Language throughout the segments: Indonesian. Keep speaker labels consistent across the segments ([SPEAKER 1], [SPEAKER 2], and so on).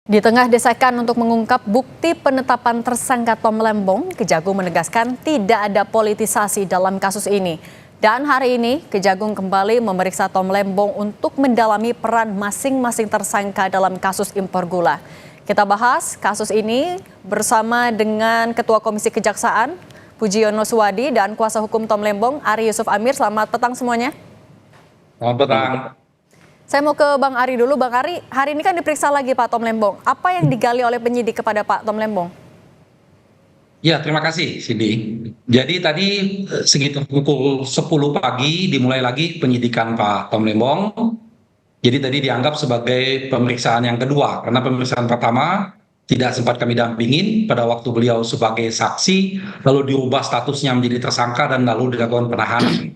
[SPEAKER 1] Di tengah desakan untuk mengungkap bukti penetapan tersangka Tom Lembong, Kejagung menegaskan tidak ada politisasi dalam kasus ini. Dan hari ini, Kejagung kembali memeriksa Tom Lembong untuk mendalami peran masing-masing tersangka dalam kasus impor gula. Kita bahas kasus ini bersama dengan Ketua Komisi Kejaksaan, Pujiono Suwadi, dan Kuasa Hukum Tom Lembong, Ari Yusuf Amir. Selamat petang semuanya.
[SPEAKER 2] Selamat petang.
[SPEAKER 1] Saya mau ke Bang Ari dulu. Bang Ari, hari ini kan diperiksa lagi Pak Tom Lembong. Apa yang digali oleh penyidik kepada Pak Tom Lembong?
[SPEAKER 2] Ya, terima kasih, Cindy. Jadi tadi sekitar pukul 10 pagi dimulai lagi penyidikan Pak Tom Lembong. Jadi tadi dianggap sebagai pemeriksaan yang kedua, karena pemeriksaan pertama tidak sempat kami dampingin pada waktu beliau sebagai saksi, lalu diubah statusnya menjadi tersangka dan lalu dilakukan penahanan.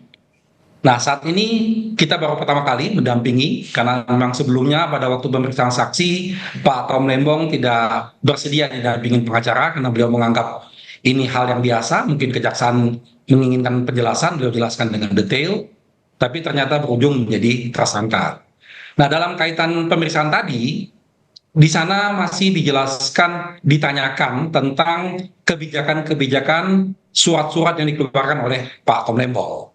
[SPEAKER 2] Nah, saat ini kita baru pertama kali mendampingi, karena memang sebelumnya pada waktu pemeriksaan saksi, Pak Tom Lembong tidak bersedia didampingin pengacara karena beliau menganggap ini hal yang biasa, mungkin kejaksaan menginginkan penjelasan, beliau jelaskan dengan detail, tapi ternyata berujung menjadi tersangka. Nah, dalam kaitan pemeriksaan tadi, di sana masih dijelaskan, ditanyakan tentang kebijakan-kebijakan surat-surat yang dikeluarkan oleh Pak Tom Lembong.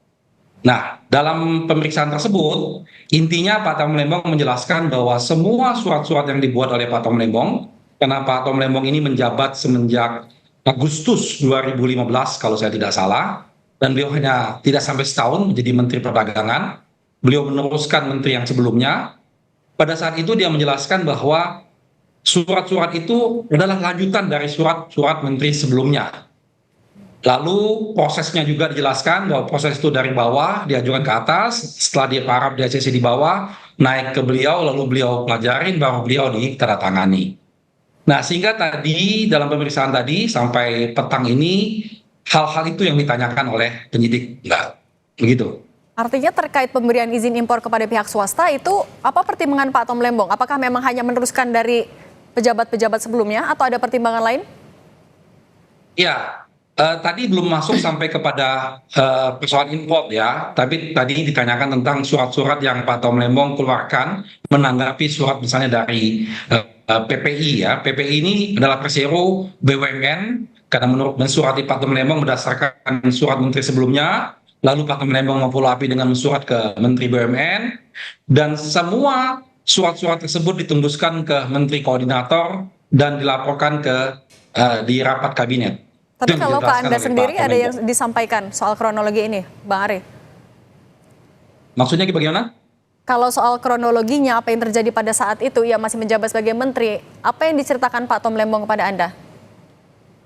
[SPEAKER 2] Nah, dalam pemeriksaan tersebut, intinya Pak Tom Lembong menjelaskan bahwa semua surat-surat yang dibuat oleh Pak Tom Lembong, karena Pak Tom Lembong ini menjabat semenjak Agustus 2015 kalau saya tidak salah, dan beliau hanya tidak sampai setahun menjadi Menteri Perdagangan, beliau meneruskan menteri yang sebelumnya. Pada saat itu dia menjelaskan bahwa surat-surat itu adalah lanjutan dari surat-surat menteri sebelumnya. Lalu prosesnya juga dijelaskan bahwa proses itu dari bawah diajukan ke atas, setelah dia paraf di ACC di bawah, naik ke beliau, lalu beliau pelajarin, baru beliau ditandatangani. Nah, sehingga tadi dalam pemeriksaan tadi sampai petang ini, hal-hal itu yang ditanyakan oleh penyidik. Enggak, begitu.
[SPEAKER 1] Artinya terkait pemberian izin impor kepada pihak swasta itu apa pertimbangan Pak Tom Lembong? Apakah memang hanya meneruskan dari pejabat-pejabat sebelumnya atau ada pertimbangan lain?
[SPEAKER 2] Ya, tadi belum masuk sampai kepada persoalan import ya, tapi tadi ditanyakan tentang surat-surat yang Pak Tom Lembong keluarkan menanggapi surat misalnya dari PPI ya. PPI ini adalah persero BUMN, karena menurut mensurati Pak Tom Lembong berdasarkan surat menteri sebelumnya, lalu Pak Tom Lembong memfollow up dengan surat ke Menteri BUMN, dan semua surat-surat tersebut ditembuskan ke Menteri Koordinator dan dilaporkan ke di rapat kabinet.
[SPEAKER 1] Tapi kalau Pak Anda sendiri ada yang disampaikan soal kronologi ini, Bang Ari?
[SPEAKER 2] Maksudnya bagaimana?
[SPEAKER 1] Kalau soal kronologinya, apa yang terjadi pada saat itu, ia masih menjabat sebagai menteri, apa yang diceritakan Pak Tom Lembong kepada Anda?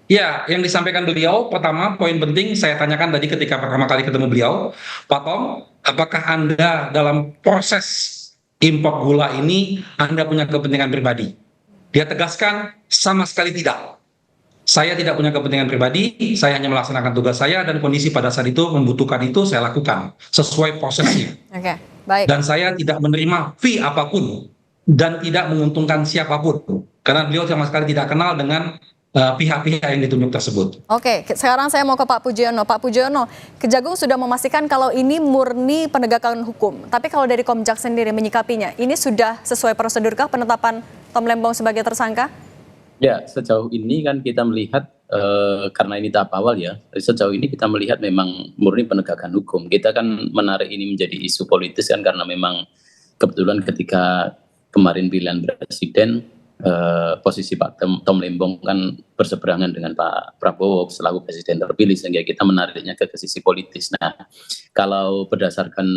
[SPEAKER 2] Ya, yang disampaikan beliau, pertama poin penting saya tanyakan tadi ketika pertama kali ketemu beliau, Pak Tom, apakah Anda dalam proses impor gula ini Anda punya kepentingan pribadi? Dia tegaskan sama sekali tidak. Saya tidak punya kepentingan pribadi, saya hanya melaksanakan tugas saya dan kondisi pada saat itu membutuhkan itu saya lakukan sesuai prosesnya.
[SPEAKER 1] Oke, baik.
[SPEAKER 2] Dan saya tidak menerima fee apapun dan tidak menguntungkan siapapun karena beliau sama sekali tidak kenal dengan pihak-pihak yang ditunjuk tersebut.
[SPEAKER 1] Oke, sekarang saya mau ke Pak Pujiono. Pak Pujiono, Kejagung sudah memastikan kalau ini murni penegakan hukum. Tapi kalau dari Komjak sendiri menyikapinya, ini sudah sesuai prosedurkah penetapan Tom Lembong sebagai tersangka?
[SPEAKER 3] Ya, sejauh ini kan kita melihat, karena ini tahap awal ya, sejauh ini kita melihat memang murni penegakan hukum. Kita kan menarik ini menjadi isu politis kan karena memang kebetulan ketika kemarin pilihan presiden, posisi Pak Tom Lembong kan berseberangan dengan Pak Prabowo selaku presiden terpilih, sehingga kita menariknya ke sisi politis. Nah, kalau berdasarkan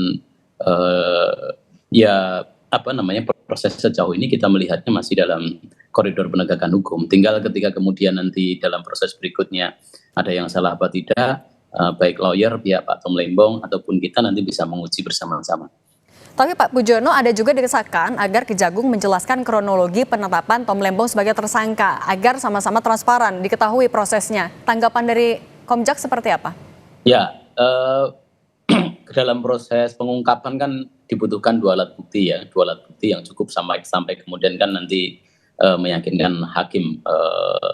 [SPEAKER 3] proses sejauh ini kita melihatnya masih dalam koridor penegakan hukum. Tinggal ketika kemudian nanti dalam proses berikutnya ada yang salah apa tidak, baik lawyer, pihak Pak Tom Lembong ataupun kita nanti bisa menguji bersama-sama.
[SPEAKER 1] Tapi Pak Pujiono, ada juga desakan agar Kejagung menjelaskan kronologi penetapan Tom Lembong sebagai tersangka agar sama-sama transparan, diketahui prosesnya. Tanggapan dari Komjak seperti apa?
[SPEAKER 3] Ya, dalam proses pengungkapan kan dibutuhkan dua alat bukti yang cukup sampai kemudian kan nanti meyakinkan hakim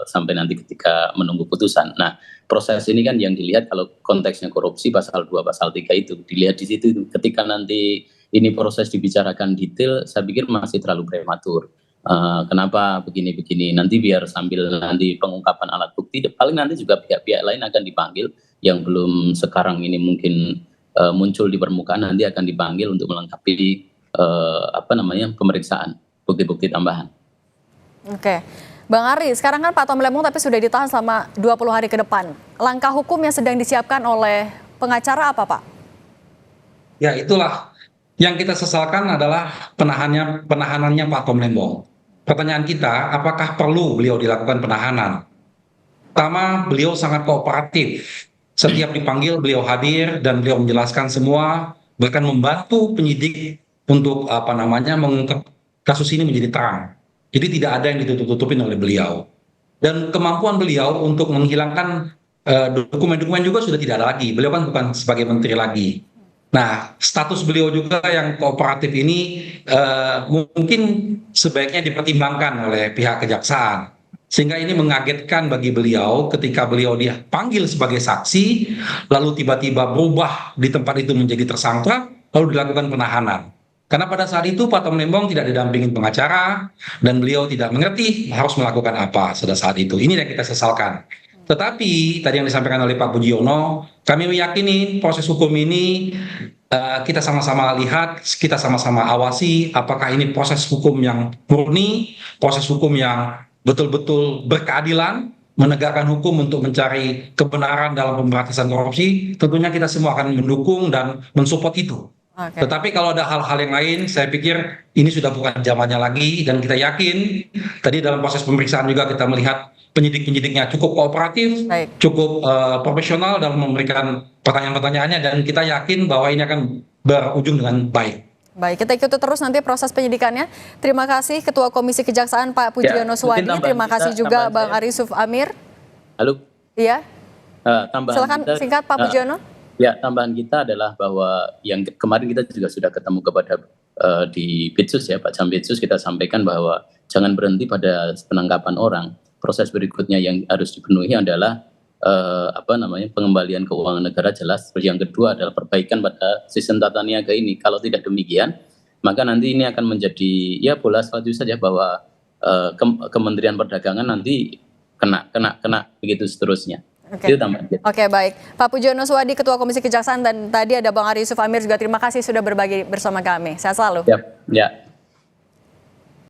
[SPEAKER 3] sampai nanti ketika menunggu putusan. Nah, proses ini kan yang dilihat kalau konteksnya korupsi pasal 2 pasal 3 itu dilihat di situ. Ketika nanti ini proses dibicarakan detail, saya pikir masih terlalu prematur. kenapa begini-begini, nanti biar sambil nanti pengungkapan alat bukti, paling nanti juga pihak-pihak lain akan dipanggil yang belum sekarang ini mungkin muncul di permukaan, nanti akan dipanggil untuk melengkapi pemeriksaan bukti-bukti tambahan.
[SPEAKER 1] Oke. Bang Ari, sekarang kan Pak Tom Lembong tapi sudah ditahan selama 20 hari ke depan. Langkah hukum yang sedang disiapkan oleh pengacara apa, Pak?
[SPEAKER 2] Ya, itulah yang kita sesalkan adalah penahanannya Pak Tom Lembong. Pertanyaan kita, apakah perlu beliau dilakukan penahanan? Pertama, beliau sangat kooperatif. Setiap dipanggil beliau hadir dan beliau menjelaskan semua, bahkan membantu penyidik untuk mengungkap kasus ini menjadi terang. Jadi tidak ada yang ditutup-tutupin oleh beliau. Dan kemampuan beliau untuk menghilangkan dokumen-dokumen juga sudah tidak ada lagi. Beliau kan bukan sebagai menteri lagi. Nah, status beliau juga yang kooperatif ini mungkin sebaiknya dipertimbangkan oleh pihak kejaksaan. Sehingga ini mengagetkan bagi beliau ketika beliau dipanggil sebagai saksi, lalu tiba-tiba berubah di tempat itu menjadi tersangka, lalu dilakukan penahanan. Karena pada saat itu Pak Tom Lembong tidak didampingin pengacara, dan beliau tidak mengerti harus melakukan apa pada saat itu. Ini yang kita sesalkan. Tetapi tadi yang disampaikan oleh Pak Pujiono, kami meyakini proses hukum ini kita sama-sama lihat, kita sama-sama awasi apakah ini proses hukum yang murni, proses hukum yang betul-betul berkeadilan, menegakkan hukum untuk mencari kebenaran dalam pemberantasan korupsi. Tentunya kita semua akan mendukung dan mensupport itu.
[SPEAKER 1] Oke.
[SPEAKER 2] Tetapi kalau ada hal-hal yang lain, saya pikir ini sudah bukan zamannya lagi, dan kita yakin tadi dalam proses pemeriksaan juga kita melihat penyidik-penyidiknya cukup kooperatif,
[SPEAKER 1] Baik.
[SPEAKER 2] cukup profesional dalam memberikan pertanyaan-pertanyaannya, dan kita yakin bahwa ini akan berujung dengan baik.
[SPEAKER 1] Baik, kita ikuti terus nanti proses penyidikannya. Terima kasih Ketua Komisi Kejaksaan Pak Pujiono Suwadi. Terima kasih juga Bang Arisuf Amir.
[SPEAKER 3] Halo.
[SPEAKER 1] Iya.
[SPEAKER 3] Tambahan
[SPEAKER 1] Silakan
[SPEAKER 3] kita,
[SPEAKER 1] singkat Pak Pujiono.
[SPEAKER 3] Ya, tambahan kita adalah bahwa yang kemarin kita juga sudah ketemu kepada di Pitsus ya, Pak Jampitsus, kita sampaikan bahwa jangan berhenti pada penangkapan orang. Proses berikutnya yang harus dipenuhi adalah pengembalian keuangan negara jelas. Terus yang kedua adalah perbaikan pada sistem tata niaga ini. Kalau tidak demikian, maka nanti ini akan menjadi ya bola salju saja bahwa Kementerian Perdagangan nanti kena begitu seterusnya.
[SPEAKER 1] Oke.
[SPEAKER 3] Itu tambahan kita.
[SPEAKER 1] Oke, baik. Pak Pujiono Suwadi, Ketua Komisi Kejaksaan, dan tadi ada Bang Arisuf Amir juga, terima kasih sudah berbagi bersama kami. Sehat selalu.
[SPEAKER 3] Ya.